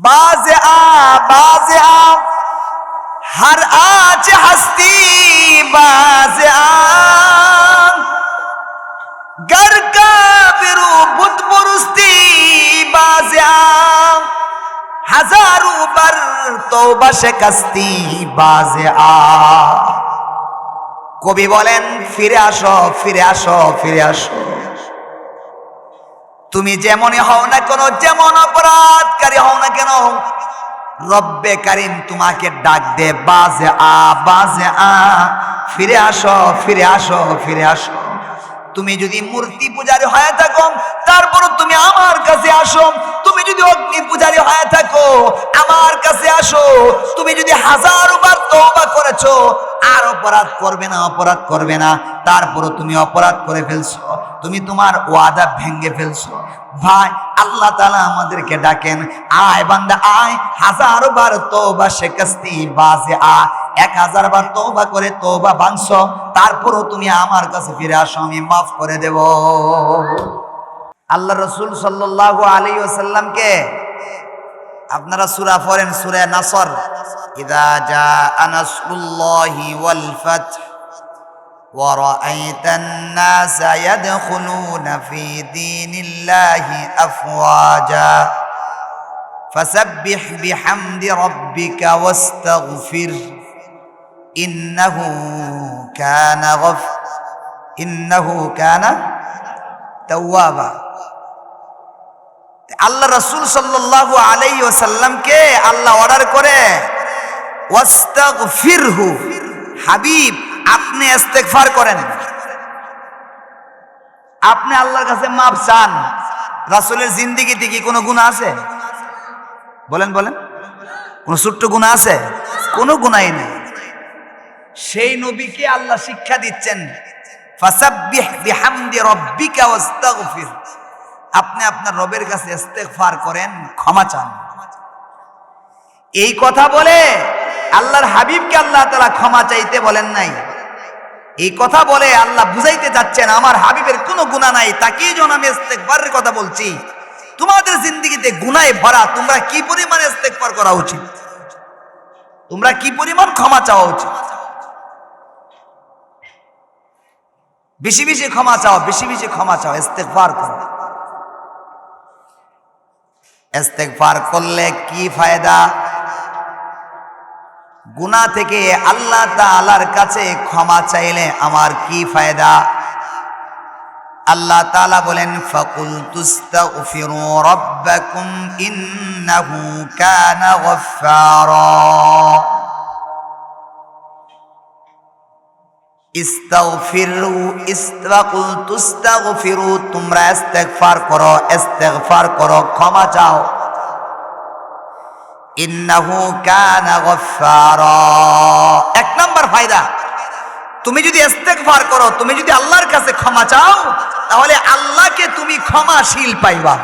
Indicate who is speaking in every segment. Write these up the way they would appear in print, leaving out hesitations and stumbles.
Speaker 1: बाज़े आ हर आज हस्ती बाज़े आ घर का बिरू बुत बुरुस्ती बाज़े आ हजारों बर तौबा शिकस्ती बाज़े आ। কবি বলেন ফিরে আসো ফিরে আসো ফিরে আসো, তুমি যেমনই হও না কেন, যেমন অপরাধকারী হও না কেন, রব্বে কারিম তোমাকে ডাক দে, বাজে আ, ফিরে আসো ফিরে আসো ফিরে আসো। তুমি যদি মূর্তি পূজারী হয়ে থাকো তারপর তুমি আমার কাছে আসো, তুমি যদি অগ্নি পূজারী হয়ে থাকো আমার কাছে আসো, তুমি যদি হাজারো বার তওবা করেছো আর অপরাধ করবে না, তারপরও তুমি অপরাধ করে ফেলছো, তুমি তোমার ওয়াদা ভেঙে ফেলছো। ভাই আল্লাহ তাআলা আমাদেরকে ডাকেন, আয় বান্দা আয়, হাজারো বার তওবা শিকস্তি বাজে আ, 1000 বার তওবা করে তওবা ভাঙছো, তারপরও তুমি আমার কাছে ফিরে আসো, আমি মাফ করে দেব। আল্লাহ রাসূল সাল্লাল্লাহু আলাইহি ওয়াসাল্লামকে আপনারা সূরা পড়েন, সূরা নাসর, ইযা জাআ নাসরুল্লাহি ওয়াল ফাth ওয়া রাআইতান নাসা ইয়াদখুলুনা ফি দীনিল্লাহি আফওয়াজা ফাসাব্বিহ বিহামদি রাব্বিকা ওয়াস্তাগফির ইন্নাহু কানা তাওয়াবা। আল্লাহ রাসূল সাল্লাল্লাহু আলাইহি ওয়াসাল্লামকে আল্লাহ অর্ডার করে ওয়াস্তাগফিরহু, হাবিব আপনি ইস্তেগফার করেন, আপনি আল্লাহর কাছে মাফ চান। রাসূলের জিন্দেগিতে কি কোনো গুনাহ আছে? বলেন বলেন, কোন ছোট্ট গুনাহ আছে? কোনো গুনাহই নেই। সেই নবীকে আল্লাহ শিক্ষা দিচ্ছেন, ফাসাব্বিহ বিহামদি রাব্বিকা ওয়াস্তাগফির, আপনি আপনার রবের কাছে ইস্তেগফার করেন, ক্ষমা চান। এই কথা বলে আল্লাহর হাবিবকে আল্লাহ তাআলা ক্ষমা চাইতে বলেন নাই। এই কথা বলে আল্লাহ বুঝাইতে যাচ্ছেন আমার হাবিবের কোনো গুনাহ নাই, তাকেই যখন আমি ইস্তেগফারের কথা বলছি। তোমাদের জিন্দেগিতে গুনাহে ভরা, তোমরা কি পরিমাণ ইস্তেগফার করা উচিত, তোমরা কি পরিমাণ ক্ষমা চাওয়া উচিত। বেশি বেশি ক্ষমা চাও, বেশি বেশি ক্ষমা চাও, ইস্তেগফার করো। ইস্তেগফার করলে কি ফায়দা? গুনাহ থেকে আল্লাহ তাআলার কাছে ক্ষমা চাইলে আমার কি ফায়দা? আল্লাহ তাআলা বলেন, ফাকুল তুস্তাগফিরু রাব্বাকুম ইন্নাহু কানা গফফারা। তোমরা ইস্তেগফার করো, ক্ষমা চাও। ইন্নাহু কানা গফফারা, এক নাম্বার ফায়দা, তুমি যদি ইস্তেগফার করো, তুমি যদি আল্লাহর কাছে ক্ষমা চাও, তাহলে আল্লাহকে তুমি ক্ষমাশীল পাইবা।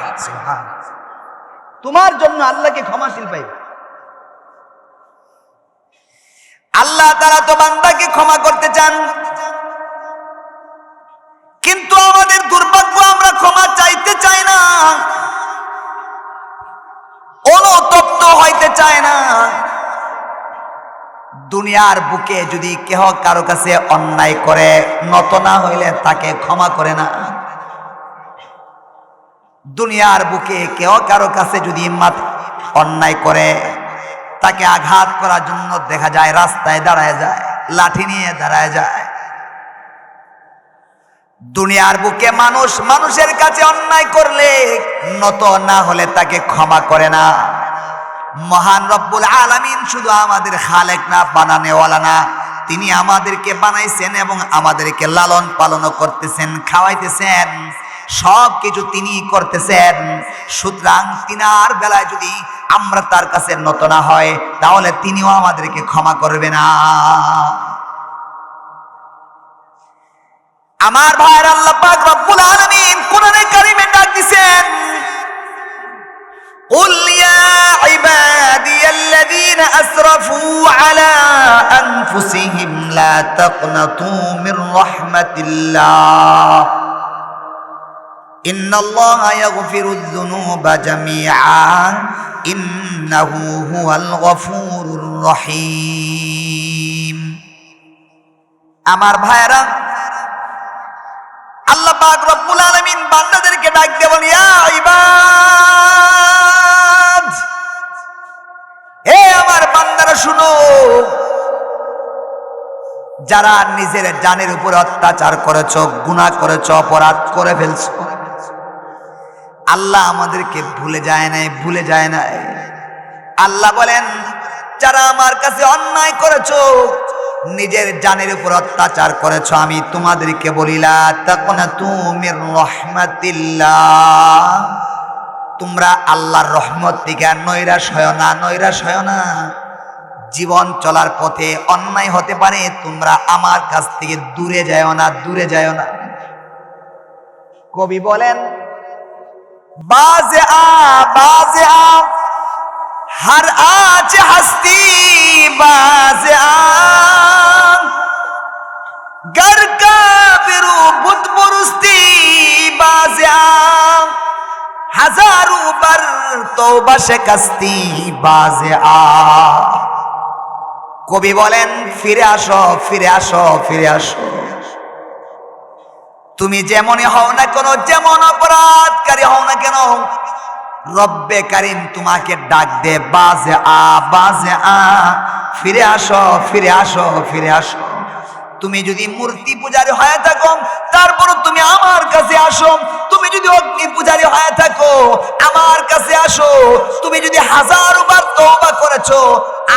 Speaker 1: তোমার জন্য আল্লাহকে ক্ষমাশীল পাইবা। আল্লাহ তাআলা তো বান্দাকে ক্ষমা করতে চান, কিন্তু আমাদের দুর্ভাগ্য আমরা ক্ষমা চাইতে চাই না, অনুতপ্ত হইতে চায় না। দুনিয়ার বুকে যদি কেহ কারো কাছে অন্যায় করে, নত না হইলে তাকে ক্ষমা করে না। দুনিয়ার বুকে কেহ কারো কাছে যদি অন্যায় করে, তাকে আঘাত করার জন্য দেখা যায় রাস্তায় দাঁড়ায় যায়, লাঠি নিয়ে দাঁড়ায় যায়। দুনিয়ার বুকে মানুষ মানুষের কাছে অন্যায় করলে নত না হলে তাকে ক্ষমা করে না। মহান রব্বুল আলামিন শুধু আমাদের খালেক না, বানানেওয়ালা না, তিনি আমাদেরকে বানাইছেন এবং আমাদেরকে লালন পালন করতেছেন, খাওয়াইতেছেন, সব কিছু তিনি করতেছেন। সুতরাং তিনার বেলায় যদি আমরা তার কাছে নত না হয়, তাহলে তিনিও আমাদেরকে ক্ষমা করবে না। আমার ভাইয়ের আল্লাহ পাক রব্বুল আলামিন কোরআনে কারিমে ডাক দিবেন, কুল ইয়া ইবাদিয়াল্লাযীনা আসরাফু আলা আনফুসিহিম লা তাকনাতু মির রাহমাতিল্লাহ ইন্নাল্লাহা ইয়াগফিরুয যুনুবা জামিআ ইন্নাহু হুয়াল গফুরুর রহিম। আমার ভাইরা, আল্লাহ পাক রব্বুল আলামিন বান্দাদেরকে ডাক দিয়ে বলেন, ইয়া ইবাদ, হে আমার বান্দারা শুনো, যারা নিজের জানের উপর অত্যাচার করেছো, গুনাহ করেছো, অপরাধ করে ফেলছো, আল্লাহ আমাদেরকে ভুলে যায় নাই, ভুলে যায় নাই। আল্লাহ বলেন, যারা আমার কাছে অন্যায় করেছো, নিজের জানের উপর অত্যাচার করেছো, আমি তোমাদেরকে বলিলা তাকুনাতু মির রাহমাতিল্লাহ, তোমরা আল্লাহর রহমত থেকে নৈরাশ হয় না, নৈরাশ হয় না। জীবন চলার পথে অন্যায় হতে পারে, তোমরা আমার কাছ থেকে দূরে যাও না, দূরে যাও না। কবি বলেন, বাজে আ हर आज हस्ती बाज़ आ घर का बिरू बुत बुरुस्ती बाज़ आ हजारों बर तौबा शिकस्ती बाज़ आ। কবি বলেন, ফিরে আসো, ফিরে আসো, ফিরে আসো। তুমি যেমনই হও না কেন, যেমন অপরাধকারী হও না কেন, রব্বে কারিম তোমাকে ডাক দে, বাজে আ, বাজে আ, ফিরে আসো, ফিরে আসো, ফিরে আসো। তুমি যদি মূর্তি পূজারী হয়ে থাকো, তারপর তুমি আমার কাছে আসো। তুমি যদি অগ্নি পূজারী হয়ে থাকো, আমার কাছে আসো। তুমি যদি হাজারবার তওবা করেছো,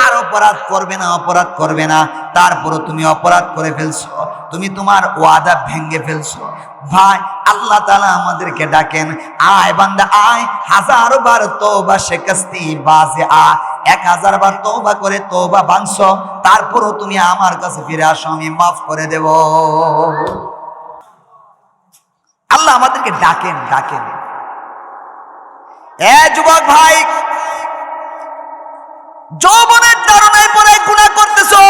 Speaker 1: আর অপরাধ করবে না, অপরাধ করবে না, তারপরও তুমি অপরাধ করে ফেলছো, তুমি তোমার ওয়াদা ভেঙে ফেলছো। ভাই, আল্লাহ তাআলা আমাদেরকে ডাকেন, আয় বান্দা আয়, হাজারবার তওবা শিকস্তি বাজে আ, 1000 বার তওবা করে তওবা ভাঙছো, তারপরও তুমি আমার কাছে ফিরে আসো, আমি মাফ করে দেব। আল্লাহ আমাদেরকে ডাকেন, ডাকেন। এ যুবক ভাই, যৌবনের তারুণ্যের পরে গুনাহ করতেছো,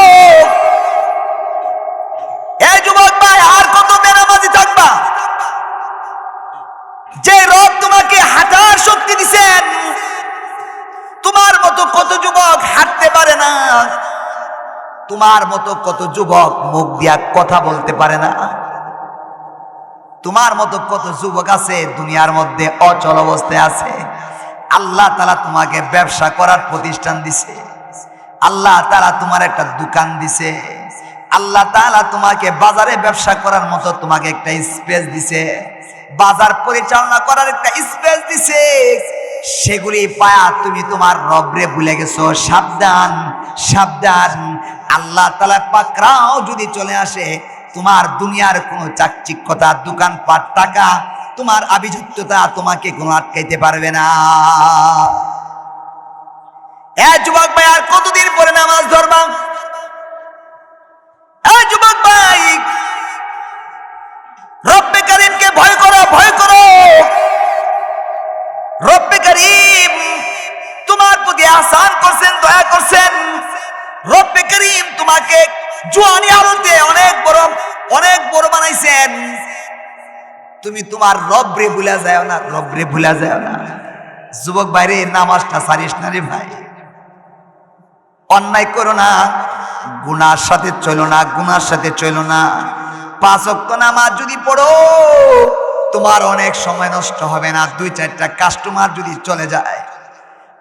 Speaker 1: এ যুবক ভাই, আর কত বেনামাজি থাকবা? যে রব তোমাকে হাঁটার শক্তি দিছেন, তোমার মতো কত যুবক হাঁটতে পারে না, তোমার মতো কত যুবক মুখ দিয়া কথা বলতে পারে না, তোমার মতো কত যুবক আছে দুনিয়ার মধ্যে অচল অবস্থায় আছে। আল্লাহ তাআলা তোমাকে ব্যবসা করার প্রতিষ্ঠান দিছে, আল্লাহ তাআলা তোমার একটা দোকান দিছে, আল্লাহ তাআলা তোমাকে বাজারে ব্যবসা করার মতো তোমাকে একটা স্পেস দিছে, বাজার পরিচালনা করার একটা স্পেস দিছে। সেগুলি পায়া তুমি তোমার রবরে ভুলে গেছো। সাবধান, সাবধান। আল্লাহ তাআলা পাকড়াও যদি চলে আসে, তোমার দুনিয়ার কোনো চাকচিক্যতা, দোকানপাট, টাকা, তোমার আভিজাত্যতা তোমাকে কোনো আটকাইতে পারবে না। এ যুবক ভাই, আর কতদিন পরে নামাজ ধরবা? এ যুবক ভাই, রব্বে কারীমকে ভয় করো, ভয় করো। রব্বে কারীম তোমার প্রতি আহসান করছেন, দয়া করছেন। রব্বে কারীম তোমাকে জওয়ানি হালতে অনেক বড় বানাইছেন। তুমি তোমার রবরে ভুলে যাও না, রবরে ভুলে যাও না। যুবক ভাইরে, নামাজটা ছাড়িস না রে ভাই। অন্যায় করো না, গুনার সাথে চলো না, গুনার সাথে চলো না। 5 ওয়াক্ত নামাজ যদি পড়ো, তোমার অনেক সময় নষ্ট হবে না। 2-4টা কাস্টমার যদি চলে যায়।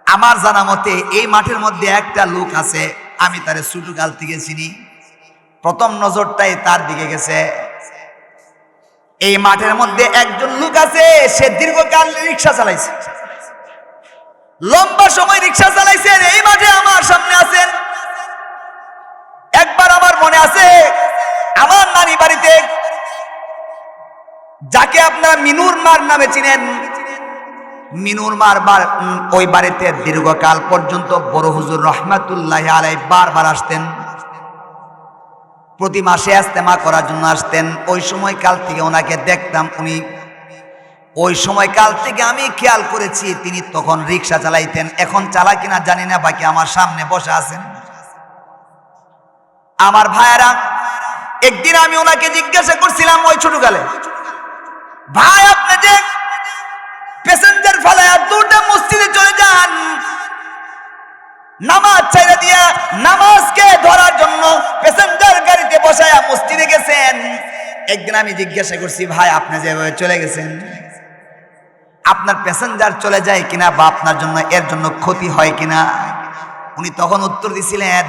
Speaker 1: আমার জানা মতে এই মাঠের মধ্যে একটা লোক আছে, আমি তারে ছোটকাল থেকে চিনি। প্রথম নজরটাই তার দিকে গেছে। এই মাঠের মধ্যে একজন লোক আছে, সে দীর্ঘকাল রিক্সা চালাইছে, লম্বা সময় রিক্সা চালাইছেন। এই মাঠে আমার সামনে আছেন। একবার আমার মনে আছে, আমার নানি বাড়িতে, যাকে আপনারা মিনুর মার নামে চিনেন, মিনুর মার ওই বাড়িতে দীর্ঘকাল পর্যন্ত বড় হুজুর রহমাতুল্লাহি আলাইহি বারবার আসতেন। প্রতি মাসে ইজতেমা করার জন্য আসতেন। ওই সময় কাল থেকে ওনাকে দেখতাম, উনি ওই সময় কাল থেকে আমি খেয়াল করেছি তিনি তখন রিক্সা চালাইতেন। এখন চালা কিনা জানি না, বাকি আমার সামনে বসে আছেন। আমার ভাইয়েরা, একদিন আমি ওনাকে জিজ্ঞাসা করছিলাম ওই ছোটকালে, ভাই আপনি যে প্যাসেঞ্জার ফালায়া দুটা মসজিদে চলে যান, নামাজ ছেড়ে দিয়া নামাজকে ধরার জন্য প্যাসেঞ্জার গাড়িতে বসায়া মসজিদে গেছেন। একদিন আমি জিজ্ঞাসা করছি, ভাই আপনি যেভাবে চলে গেছেন, আপনার প্যাসেঞ্জার চলে যায় কিনা বা আপনার জন্য এর জন্য ক্ষতি হয় কিনা? উনি তখন উত্তর দিছিলেন,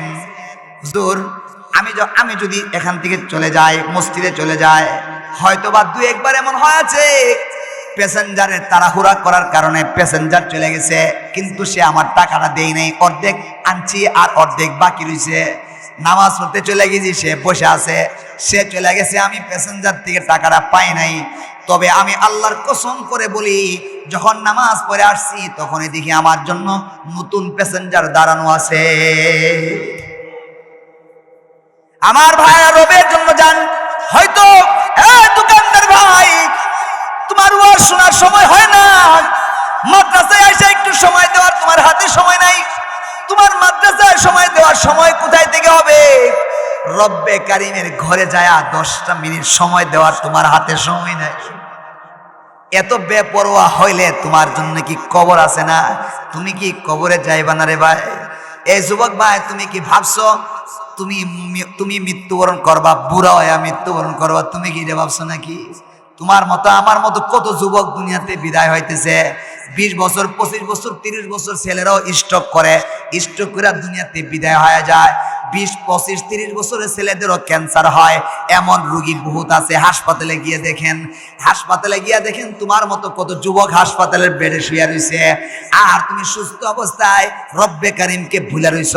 Speaker 1: হুজুর আমি যদি এখান থেকে চলে যাই, মসজিদে চলে যায়, হয়তো বা দুই একবার এমন হয়েছে প্যাসেঞ্জারের তাড়াহুড়া করার কারণে প্যাসেঞ্জার চলে গেছে, কিন্তু সে আমার টাকাটা দেই নাই, অর্ধেক আনছি আর অর্ধেক বাকি রয়েছে। নামাজ পড়তে চলে গেছি, সে বসে আছে, সে চলে গেছে, আমি প্যাসেঞ্জার থেকে টাকাটা পাই নাই। তবে আমি আল্লাহর কসম করে বলি, যখন নামাজ পড়ে আসছি তখনই দেখি আমার জন্য নতুন প্যাসেঞ্জার দাঁড়ানো আছে। আমার ভাইরা রবের জন্য যান। হয়তো দোকানদার ভাই, তোমার ওয়াজ শোনার সময় হয় না, মাদ্রাসায় এসে একটু সময় দেওয়ার তোমার হাতে সময় নাই। তোমার মাদ্রাসায় সময় দেওয়ার সময় কোথায় থেকে হবে? রব্বে কারিমের ঘরে যায় 10টা মিনিট সময় দেওয়ার তোমার হাতে সময় নাই। এত বেপরোয়া হইলে তোমার জন্য কি কবর আছে না? তুমি কি কবরে যাইবা না রে ভাই? এই যুবক ভাই, তুমি কি ভাবছো তুমি মৃত্যুবরণ করবা, বুড়া হয়ে মৃত্যুবরণ করবা? তুমি কি রে ভাবছো নাকি? তোমার মতো আমার মতো কত যুবক দুনিয়াতে বিদায় হইতেছে। 20 বছর 25 বছর 30 বছর ছেলেরাও স্ট্রোক করে দুনিয়াতে বিদায় হয়ে যায়। 20 25 30 বছরের ছেলেদেরও ক্যান্সার হয়, এমন রোগী বহুত আছে। হাসপাতালে গিয়ে দেখেন তোমার মতো কত যুবক হাসপাতালের বেডে শুয়ে রইছে, আর তুমি সুস্থ অবস্থায় রব্বে কারিমকে ভুলে রইছ।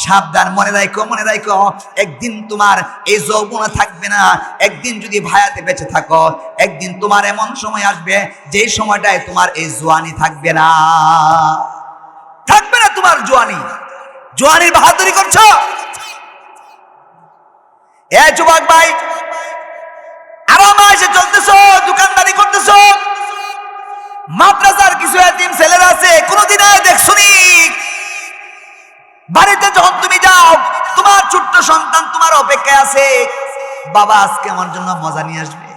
Speaker 1: সাবধান, মনে রাখো একদিন তোমার এই যৌবন থাকবে না। একদিন যদি ভায়াতে বেঁচে থাকো, একদিন তোমার এমন সময় আসবে যেই সময়টায় তোমার এই জোয়ানি থাকবে না তোমার জোয়ানির বাহাদুরি করছো। এ যুবক ভাই, আরামে এসে চলতেছো, দোকানদারি করতেছো, মাদ্রাসার কিছু এতিম ছেলেরা আছে, কোনদিন দেখছুনি? বাড়িতে যখন তুমি যাও, তোমার ছোট্ট সন্তান তোমার অপেক্ষায় আছে, বাবা আজকে আমার জন্য মজা নিয়ে আসবে।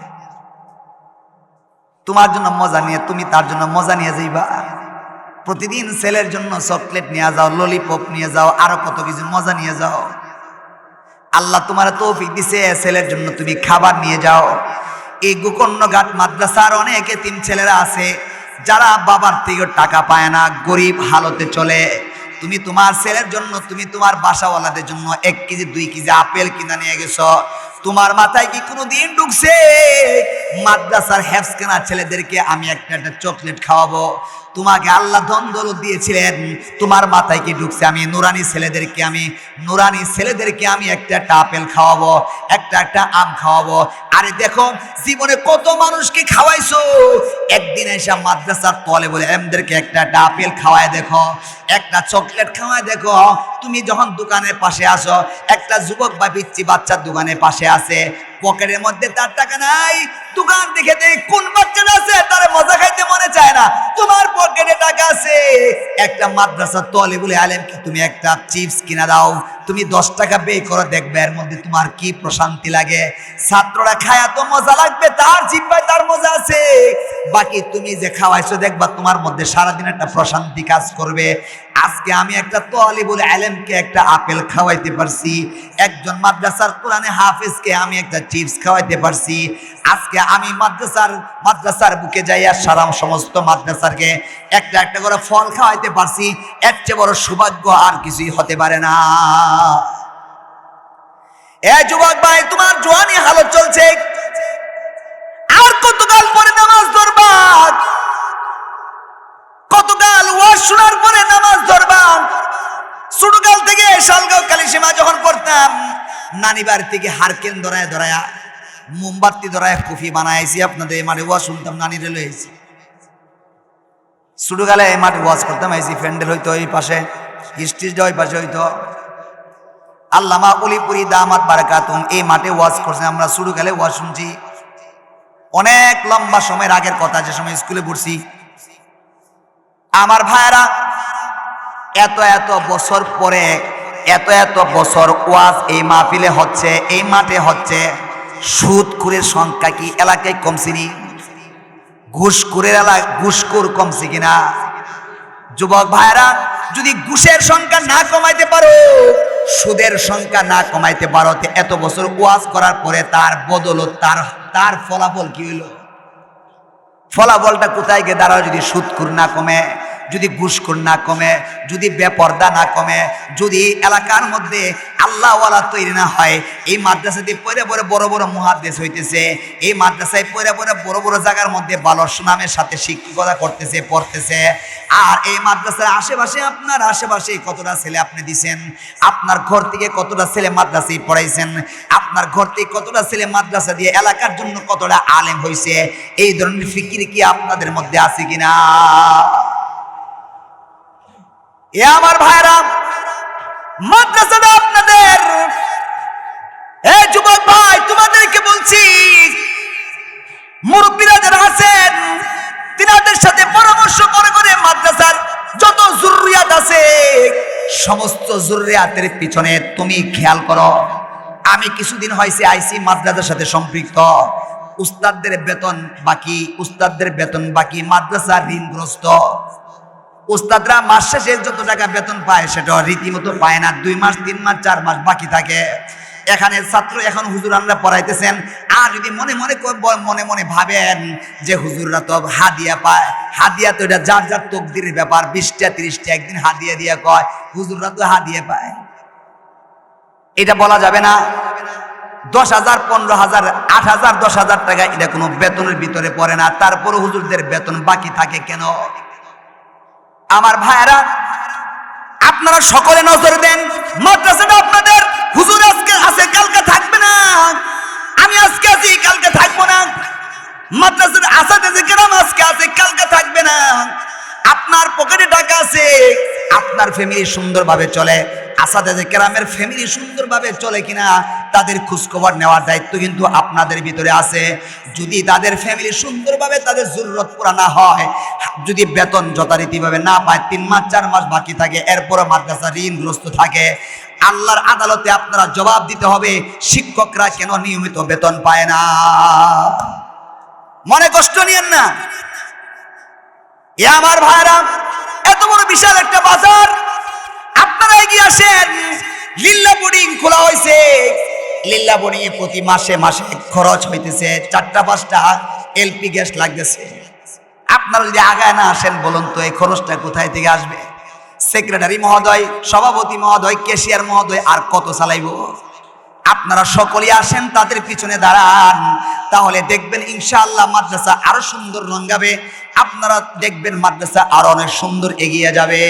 Speaker 1: তোমার জন্য মজা নিয়ে তুমি তার জন্য মজা নিয়ে যাইবা। প্রতিদিন ছেলের জন্য চকলেট নিয়ে যাও, ললিপপ নিয়ে যাও, আরো কত কিছু মজা নিয়ে যাও। আল্লাহ তোমার তৌফিক দিছে, ছেলের জন্য তুমি খাবার নিয়ে যাও। এই গোকর্ণঘাট মাদ্রাসার অনেক এতিম ছেলেরা আছে যারা বাবার থেকে টাকা পায় না, গরিব হালতে চলে। তুমি তোমার ছেলের জন্য, তুমি তোমার বাসাওয়ালাদের জন্য 1 কেজি 2 কেজি আপেল কিনা নিয়ে গেছো। তোমার মাথায় কি কোনো দিন ঢুকছে মাদ্রাসার হেফজখানা ছেলেদেরকে আমি একটা চকলেট খাওয়াবো? তোমাকে আল্লাহ ধন দৌলত দিয়েছিলেন, তোমার মাথায় কি ঢুকছে আমি নুরানি ছেলেদেরকে আমি একটা আপেল খাওয়াবো, একটা আম খাওয়াবো? আরে দেখো, জীবনে কত মানুষকে খাওয়াইছো, একদিন এসে মাদ্রাসার তলেবুল ইলমদেরকে একটা আপেল খাওয়ায় দেখো, একটা চকলেট খাওয়ায় দেখো। তুমি যখন দোকানের পাশে আসো, একটা যুবক বা পিচ্চি বাচ্চার দোকানের পাশে আছে, পকেটের মধ্যে তার টাকা নাই, দোকান দেখে কোন বাচ্চাটা আছে তার মজা খাইতে মনে চায় না, তোমার পকেটে টাকা আছে। একটা মাদ্রাসার তলেবুল ইলমকে তুমি একটা চিপস কিনা দাও, তুমি 10 টাকা ব্যয় করে দেখবে এর মধ্যে তোমার কি প্রশান্তি লাগে। ছাত্ররা খায় তো মজা লাগবে, তার জিহ্বায় তার মজা আছে। বাকি তুমি যে খাওয়াইছো দেখবা তোমার মধ্যে সারাদিন একটা প্রশান্তি কাজ করবে। আজকে আমি একটা তলেবুল ইলমকে একটা আপেল খাওয়াইতে পারছি, একজন মাদ্রাসার কোরআনে হাফেজকে আমি একটা চিপস খাওয়াইতে পারছি। আজকে আমি মাদ্রাসার বুকে যাইয়া সারা সমস্ত মাদ্রাসারকে একটা করে ফল খাওয়াইতে পারছি। এর চেয়ে বড় সৌভাগ্য আর কিছুই হতে পারে না। এ যুবক ভাই, তোমার জওয়ানি হালত চলছে, আর কতকাল পরে নামাজ ধরবা? কতকাল ওয়াজ শোনার পরে নামাজ ধরবা? ছোটকাল থেকে শালগাঁও কালিসীমা যখন পড়তাম, নানি বাড়ি থেকে হারকেন ধরায়া মোমবাতি ধরায় কফি বানাইছি, আপনাদের এই মাঠে ওয়াজ শুনতাম, নানি রেল হয়েছি। ছোটকালে এই মাঠে ওয়াজ করতাম, আইসি প্যান্ডেল হইতো ওই পাশে, স্টেজটা ওই পাশে হইতো। আল্লামা উলিপুরি দামাত বারাকাতুম এই মাঠে ওয়াজ করছে, আমরা ছোটকালে ওয়াজ শুনছি। অনেক লম্বা সময়ের আগের কথা, যে সময় স্কুলে পড়ছি। আমার ভাইয়েরা, এত বছর পরে এত বছর ওয়াজ এই মাহফিলে হচ্ছে, এই মাঠে হচ্ছে। সুদখোরের সংখ্যা কি এলাকায় কমছিনি? ঘুষখোর কমছে কিনা? যুবক ভাইরা, যদি ঘুষের সংখ্যা না কমাইতে পারো, সুদের সংখ্যা না কমাইতে পারো, এত বছর ওয়াজ করার পরে তার বদলত তার ফলাফল কি হইল? ফলাফলটা কোথায় গিয়ে দাঁড়াও? যদি সুদখোর না কমে, যদি ঘুষখোর না কমে, যদি বেপরদা না কমে, যদি এলাকার মধ্যে আল্লাহওয়ালা তৈরি না হয়। এই মাদ্রাসাতে পড়ে পড়ে বড় বড় মুহাদ্দিস হইতেছে, এই মাদ্রাসায় পড়ে পড়ে বড় বড় জায়গার মধ্যে ভালো সুনামের সাথে শিক্ষকতা করতেছে, পড়তেছে। আর এই মাদ্রাসার আশেপাশে, আপনার আশেপাশে কতটা ছেলে আপনি দিছেন? আপনার ঘর থেকে কতটা ছেলে মাদ্রাসায় পড়াইছেন? আপনার ঘর থেকে কতটা ছেলে মাদ্রাসা দিয়ে এলাকার জন্য কতটা আলেম হয়েছে? এই ধরনের ফিকির কি আপনাদের মধ্যে আছে কিনা? এ আমার ভাইরা, মাদ্রাসাটা আপনাদের। এই যুবক ভাই, তোমাদেরকে বলছি, মুরব্বীরা যারা আছেন তিনাদের সাথে পরামর্শ করে করে মাদ্রাসার যত জরুরিয়াত আছে সমস্ত জরুরিয়াতের পিছনে তুমি খেয়াল করো। আমি কিছুদিন হয়েছে আইসি মাদ্রাসার সাথে সম্পৃক্ত। উস্তাদদের বেতন বাকি, মাদ্রাসা ঋণগ্রস্ত। উস্তাদরা মাস শেষে যত টাকা বেতন পায় সেটা রীতিমতো পায় না, 2 মাস 3 মাস 4 মাস বাকি থাকে। এখানে ছাত্র এখন হুজুরানরা পড়াইতেছেন, আর যদি মনে মনে ভাবেন যে হুজুররা তো হাদিয়া পায়, হাদিয়া তো এটা যার যার তকদিরের ব্যাপার। 20টা 30টা একদিন হাদিয়া দিয়ে কয় হুজুররা তো হাদিয়া পায়, এটা বলা যাবে না। 10,000 15,000 8,000 10,000 টাকা এটা কোনো বেতনের ভিতরে পড়ে না, তারপর হুজুরদের বেতন বাকি থাকে কেন? আমার ভাইরা, আপনারা সকলে নজর দেন, মাদ্রাসাটা আপনাদের। হুজুর আজকে আছে, কালকে থাকবে না। আমি আজকে আছি, কালকে থাকবো না। মাদ্রাসার আসাতে কেরাম আজকে আছে, কালকে থাকবে না। আপনার পকেটে টাকা আছে, আপনার ফ্যামিলি সুন্দরভাবে চলে, আসাতে কেরামের ফ্যামিলি সুন্দরভাবে চলে কিনা তাদের খোঁজখবর নেওয়ার দায়িত্ব কিন্তু আপনাদের ভিতরে আছে। যদি তাদের ফ্যামিলি সুন্দরভাবে তাদের জরুরত পুরা না হয়, যদি বেতন যথারীতিভাবে না পায়, 3 মাস 4 মাস বাকি থাকে, এরপরও মাদ্রাসা ঋণগ্রস্ত থাকে, আল্লাহর আদালতে আপনারা জবাব দিতে হবে শিক্ষকরা কেন নিয়মিত বেতন পায় না। মনে কষ্ট নিয়েন না। এ আমার ভাইরা, এত বড় বিশাল একটা বাজার, আপনারা এগিয়ে আসেন। লিল্লা বোর্ডিং খোলা হয়েছে, লিল্লা বোর্ডিং এ প্রতি মাসে মাসে খরচ হইতেছে 4টা-5টা এলপি গ্যাস লাগতেছে। আপনারা যদি আগায় না আসেন, বলুন তো এই খরচটা কোথায় থেকে আসবে? সেক্রেটারি মহোদয়, সভাপতি মহোদয়, ক্যাশিয়ার মহোদয় আর কত চালাইব? আপনারা সকলেই আসেন, তাদের পিছনে দাঁড়ান, তাহলে দেখবেন ইনশাআল্লাহ মাদ্রাসা আরো সুন্দর রঙাবে। আপনারা দেখবেন মাদ্রাসা আরো অনেক সুন্দর এগিয়ে যাবে।